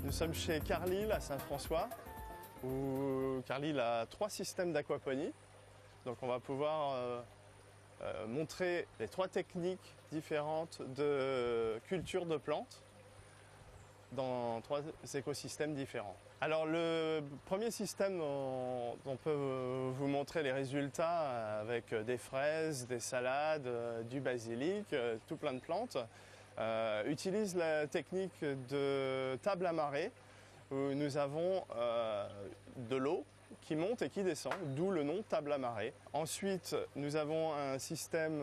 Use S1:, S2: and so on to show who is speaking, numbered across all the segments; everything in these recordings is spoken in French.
S1: Nous sommes chez Carlyle à Saint-François, où Carlyle a 3 systèmes d'aquaponie. Donc on va pouvoir montrer les 3 techniques différentes de culture de plantes dans 3 écosystèmes différents. Alors le premier système, on peut vous montrer les résultats avec des fraises, des salades, du basilic, tout plein de plantes. Utilise la technique de table à marée où nous avons de l'eau qui monte et qui descend, d'où le nom table à marée. Ensuite, nous avons un système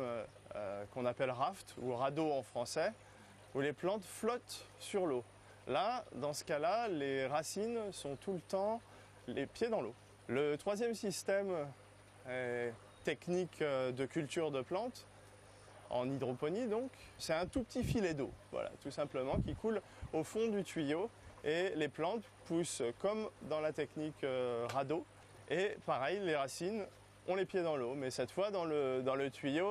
S1: qu'on appelle raft ou radeau en français, où les plantes flottent sur l'eau. Là, dans ce cas-là, les racines sont tout le temps les pieds dans l'eau. Le troisième système est technique de culture de plantes, en hydroponie donc, c'est un tout petit filet d'eau, voilà, tout simplement, qui coule au fond du tuyau et les plantes poussent comme dans la technique radeau. Et pareil, les racines ont les pieds dans l'eau, mais cette fois dans le tuyau,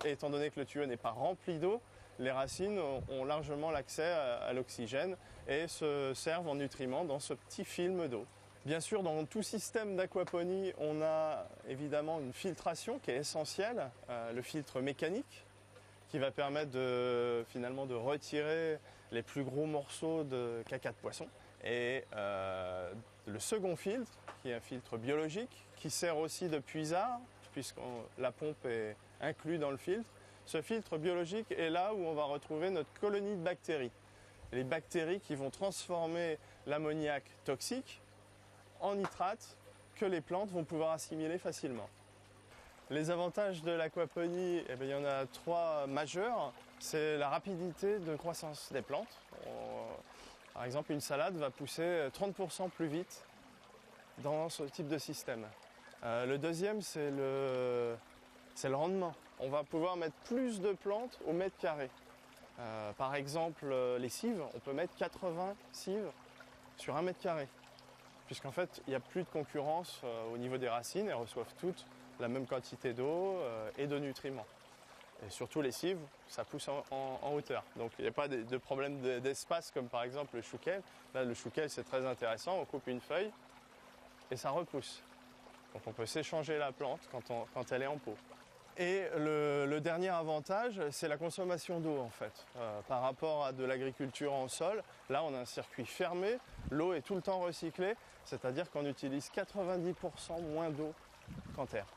S1: étant donné que le tuyau n'est pas rempli d'eau, les racines ont largement l'accès à l'oxygène et se servent en nutriments dans ce petit film d'eau. Bien sûr, dans tout système d'aquaponie, on a évidemment une filtration qui est essentielle, le filtre mécanique, qui va permettre finalement de retirer les plus gros morceaux de caca de poisson. Et le second filtre, qui est un filtre biologique, qui sert aussi de puisard, puisque la pompe est inclue dans le filtre. Ce filtre biologique est là où on va retrouver notre colonie de bactéries. Les bactéries qui vont transformer l'ammoniac toxique en nitrate que les plantes vont pouvoir assimiler facilement. Les avantages de l'aquaponie, il y en a 3 majeurs. C'est la rapidité de croissance des plantes. Par exemple, une salade va pousser 30% plus vite dans ce type de système. Le deuxième, c'est le rendement. On va pouvoir mettre plus de plantes au mètre carré. Par exemple, les cives, on peut mettre 80 cives sur 1 mètre carré. Puisqu'en fait, il n'y a plus de concurrence au niveau des racines, elles reçoivent toutes la même quantité d'eau et de nutriments. Et surtout les cives, ça pousse en hauteur. Donc il n'y a pas de problème d'espace comme par exemple le chouquel. Là, le chouquel, c'est très intéressant, on coupe une feuille et ça repousse. Donc on peut s'échanger la plante quand elle est en pot. Et le dernier avantage, c'est la consommation d'eau en fait. Par rapport à de l'agriculture en sol, là on a un circuit fermé, l'eau est tout le temps recyclée, c'est-à-dire qu'on utilise 90% moins d'eau qu'en terre.